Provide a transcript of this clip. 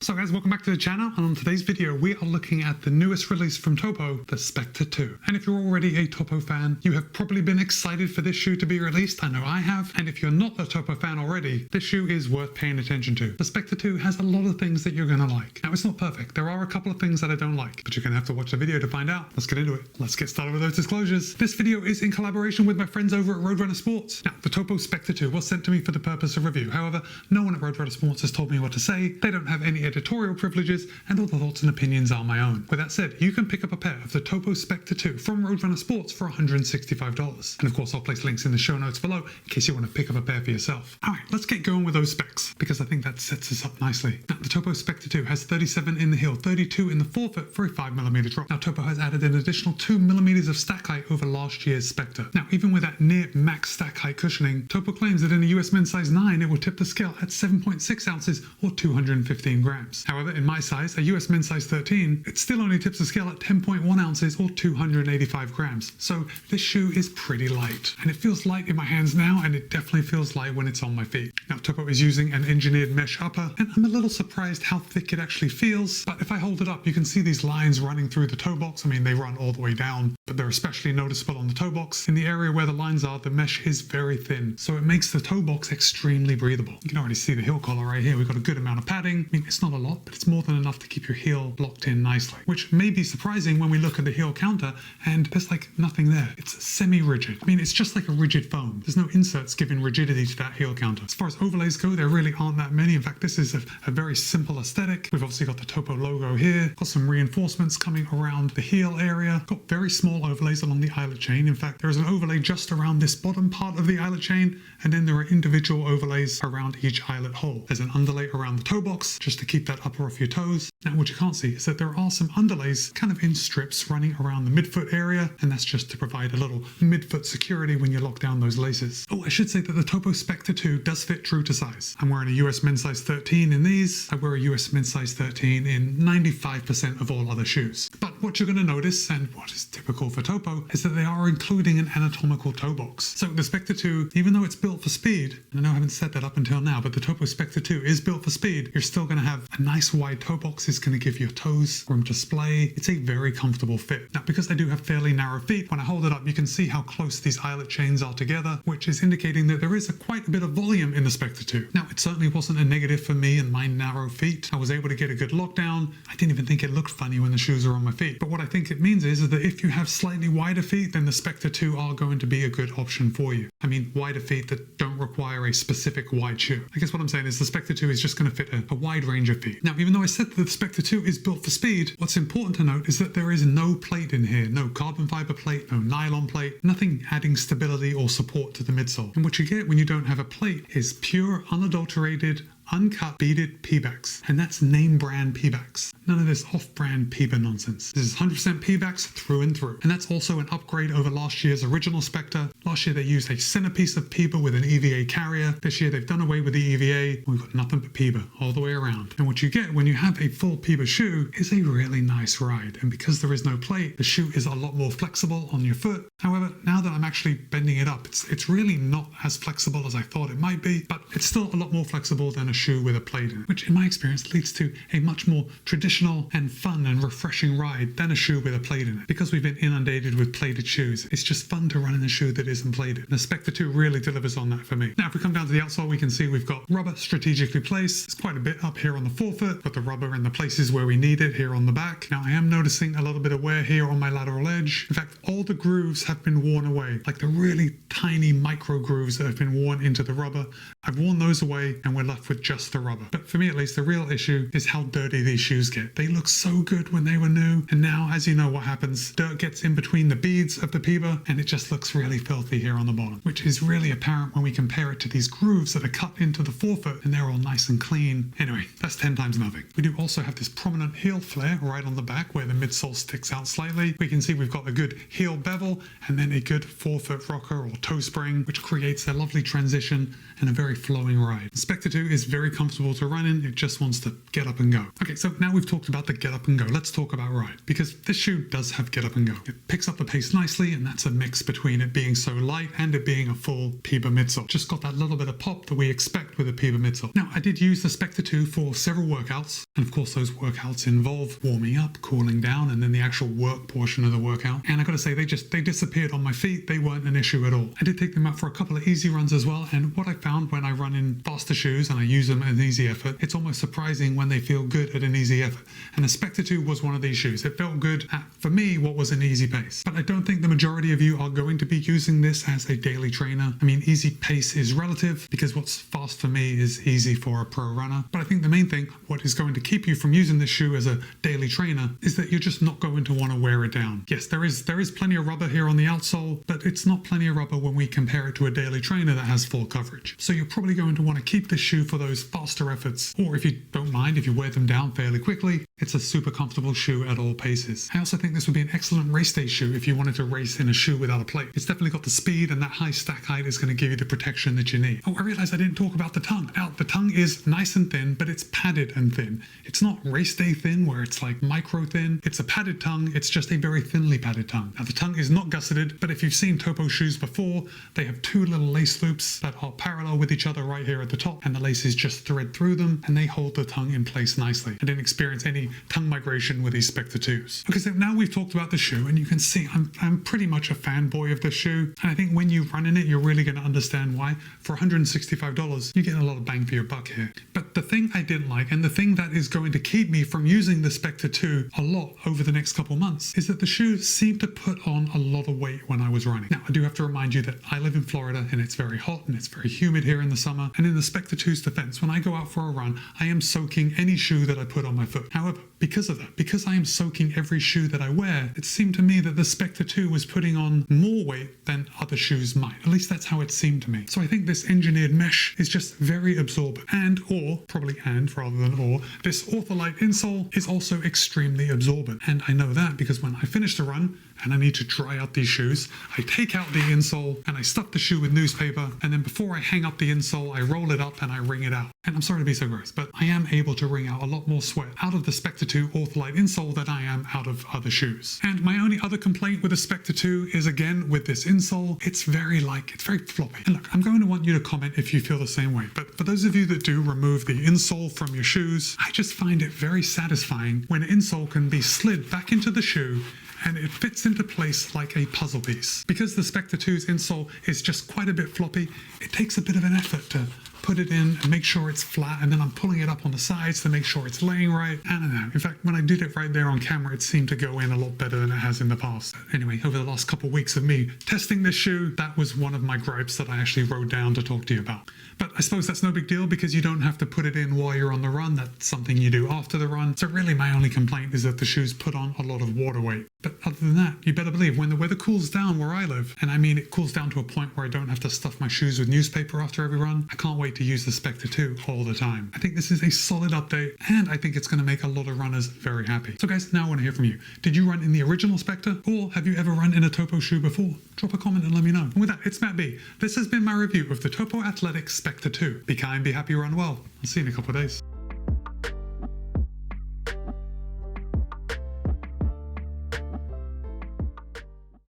So guys, welcome back to the channel, and on today's video we are looking at the newest release from Topo, the Specter 2. And if you're already a Topo fan, you have probably been excited for this shoe to be released. I know I have. And if you're not a Topo fan already, this shoe is worth paying attention to. The Specter 2 has a lot of things that you're going to like. Now, it's not perfect. There are a couple of things that I don't like, but you're going to have to watch the video to find out. Let's get into it. Let's get started with those disclosures. This video is in collaboration with my friends over at Roadrunner Sports. Now, the Topo Specter 2 was sent to me for the purpose of review. However, no one at Roadrunner Sports has told me what to say. They don't have any editorial privileges, and all the thoughts and opinions are my own. With that said, you can pick up a pair of the Topo Specter 2 from Roadrunner Sports for $165. And of course, I'll place links in the show notes below in case you want to pick up a pair for yourself. Alright, let's get going with those specs, because I think that sets us up nicely. Now, the Topo Specter 2 has 37 in the heel, 32 in the forefoot for a 5mm drop. Now, Topo has added an additional 2mm of stack height over last year's Specter. Now, even with that near max stack height cushioning, Topo claims that in a US men's size 9, it will tip the scale at 7.6 ounces or 215 grams. However, in my size, a US men's size 13, it still only tips the scale at 10.1 ounces or 285 grams. So this shoe is pretty light, and it feels light in my hands now, and it definitely feels light when it's on my feet. Now, Topo is using an engineered mesh upper, and I'm a little surprised how thick it actually feels, but if I hold it up, you can see these lines running through the toe box. I mean, they run all the way down, but they're especially noticeable on the toe box. In the area where the lines are, the mesh is very thin, so it makes the toe box extremely breathable. You can already see the heel collar right here. We've got a good amount of padding. I mean, it's not a lot, but it's more than enough to keep your heel locked in nicely, which may be surprising when we look at the heel counter and there's like nothing there. It's semi-rigid. I mean, it's just like a rigid foam. There's no inserts giving rigidity to that heel counter. As far as overlays go, there really aren't that many. In fact, this is a very simple aesthetic. We've obviously got the Topo logo here, got some reinforcements coming around the heel area, got very small overlays along the eyelet chain. In fact, there is an overlay just around this bottom part of the eyelet chain, and then there are individual overlays around each eyelet hole. There's an underlay around the toe box just to keep that upper off your toes. Now, what you can't see is that there are some underlays kind of in strips running around the midfoot area, and that's just to provide a little midfoot security when you lock down those laces. Oh, I should say that the Topo Specter 2 does fit true to size. I'm wearing a US men's size 13 in these. I wear a US men's size 13 in 95% of all other shoes. But what you're going to notice, and what is typical for Topo, is that they are including an anatomical toe box. So the Specter 2, even though it's built for speed, and I know I haven't said that up until now, but the Topo Specter 2 is built for speed, you're still going to have a nice wide toe box. It's going to give your toes room to splay. It's a very comfortable fit. Now, because I do have fairly narrow feet, when I hold it up, you can see how close these eyelet chains are together, which is indicating that there is quite a bit of volume in the Specter 2. Now, it certainly wasn't a negative for me and my narrow feet. I was able to get a good lockdown. I didn't even think it looked funny when the shoes are on my feet. But what I think it means is that if you have slightly wider feet, then the Specter 2 are going to be a good option for you. I mean, wider feet that don't require a specific wide shoe. I guess what I'm saying is the Specter 2 is just going to fit a wide range of feet. Now, even though I said that the Specter 2 is built for speed, what's important to note is that there is no plate in here, no carbon fiber plate, no nylon plate, nothing adding stability or support to the midsole. And what you get when you don't have a plate is pure, unadulterated, uncut beaded Peebacks, and that's name brand Peebacks. None of this off-brand Peeba nonsense. This is 100% Peebacks through and through. And that's also an upgrade over last year's original Specter. Last year they used a centerpiece of Peeba with an EVA carrier. This year they've done away with the EVA. We've got nothing but Peeba all the way around. And what you get when you have a full Peeba shoe is a really nice ride. And because there is no plate, the shoe is a lot more flexible on your foot. However, now that I'm actually bending it up, it's really not as flexible as I thought it might be, but it's still a lot more flexible than a shoe with a plate in it, which in my experience leads to a much more traditional and fun and refreshing ride than a shoe with a plate in it. Because we've been inundated with plated shoes, it's just fun to run in a shoe that isn't plated. And the Specter 2 really delivers on that for me. Now, if we come down to the outsole, we can see we've got rubber strategically placed. It's quite a bit up here on the forefoot, but the rubber in the places where we need it here on the back. Now, I am noticing a little bit of wear here on my lateral edge. In fact, all the grooves have been worn away, like the really tiny micro grooves that have been worn into the rubber. I've worn those away and we're left with just the rubber. But for me at least, the real issue is how dirty these shoes get. They look so good when they were new, and now, as you know what happens, dirt gets in between the beads of the Peeba and it just looks really filthy here on the bottom, which is really apparent when we compare it to these grooves that are cut into the forefoot and they're all nice and clean. Anyway, that's 10 times nothing. We do also have this prominent heel flare right on the back where the midsole sticks out slightly. We can see we've got a good heel bevel and then a good forefoot rocker or toe spring, which creates a lovely transition and a very flowing ride. The Specter 2 is very comfortable to run in. It just wants to get up and go. Okay, so now we've talked about the get up and go. Let's talk about ride, because this shoe does have get up and go. It picks up the pace nicely, and that's a mix between it being so so light and it being a full PIBA midsole. Just got that little bit of pop that we expect with a PIBA midsole. Now, I did use the Specter 2 for several workouts, and of course those workouts involve warming up, cooling down, and then the actual work portion of the workout. And I gotta say, they disappeared on my feet. They weren't an issue at all. I did take them out for a couple of easy runs as well, and what I found when I run in faster shoes and I use them at an easy effort, it's almost surprising when they feel good at an easy effort. And the Specter 2 was one of these shoes. It felt good at, for me, what was an easy pace. But I don't think the majority of you are going to be using this as a daily trainer. I mean, easy pace is relative because what's fast for me is easy for a pro runner. But I think the main thing, what is going to keep you from using this shoe as a daily trainer, is that you're just not going to want to wear it down. Yes, there is plenty of rubber here on the outsole, but it's not plenty of rubber when we compare it to a daily trainer that has full coverage. So you're probably going to want to keep this shoe for those faster efforts, or if you don't mind, if you wear them down fairly quickly, it's a super comfortable shoe at all paces. I also think this would be an excellent race day shoe if you wanted to race in a shoe without a plate. It's definitely got the speed, and that high stack height is going to give you the protection that you need. Oh, I realized I didn't talk about the tongue. Now, the tongue is nice and thin, but it's padded and thin. It's not race day thin where it's like micro thin. It's a padded tongue. It's just a very thinly padded tongue. Now, the tongue is not gusseted, but if you've seen Topo shoes before, they have two little lace loops that are parallel with each other right here at the top, and the laces just thread through them, and they hold the tongue in place nicely. I didn't experience any tongue migration with these Specter 2s. Okay, so now we've talked about the shoe, and you can see I'm pretty much a fanboy of the shoe, and I think when you run in it, you're really going to understand why. For $165, you get a lot of bang for your buck here. But the thing I didn't like, and the thing that is going to keep me from using the Specter 2 a lot over the next couple months, is that the shoe seemed to put on a lot of weight when I was running. Now, I do have to remind you that I live in Florida, and it's very hot, and it's very humid here in the summer, and in the Specter 2's defense, when I go out for a run, I am soaking any shoe that I put on my foot. However, because of that, because I am soaking every shoe that I wear, it seemed to me that the Specter 2 was putting on more weight than other shoes might. At least that's how it seemed to me. So I think this engineered mesh is just very absorbent. Rather than or, this Ortholite insole is also extremely absorbent. And I know that because when I finish the run and I need to dry out these shoes, I take out the insole and I stuff the shoe with newspaper, and then before I hang up the insole, I roll it up and I wring it out. And I'm sorry to be so gross, but I am able to wring out a lot more sweat out of the Specter 2 Ortholite insole than I am out of other shoes. And my only other complaint with the Specter 2 is, again, with this insole, it's very floppy. And look, I'm going to want you to comment if you feel the same way, but for those of you that do remove the insole from your shoes, I just find it very satisfying when an insole can be slid back into the shoe and it fits into place like a puzzle piece. Because the Specter 2's insole is just quite a bit floppy, it takes a bit of an effort to put it in and make sure it's flat, and then I'm pulling it up on the sides to make sure it's laying right. I don't know. In fact, when I did it right there on camera, it seemed to go in a lot better than it has in the past. Anyway, over the last couple of weeks of me testing this shoe, that was one of my gripes that I actually wrote down to talk to you about. But I suppose that's no big deal because you don't have to put it in while you're on the run. That's something you do after the run. So really my only complaint is that the shoes put on a lot of water weight. But other than that, you better believe when the weather cools down where I live, and I mean it cools down to a point where I don't have to stuff my shoes with newspaper after every run, I can't wait to use the Specter 2 all the time. I think this is a solid update, and I think it's going to make a lot of runners very happy. So guys, now I want to hear from you. Did you run in the original Specter, or have you ever run in a Topo shoe before? Drop a comment and let me know. And with that, it's Matt B. This has been my review of the Topo Athletic Specter 2. Be kind, be happy, run well. I'll see you in a couple of days.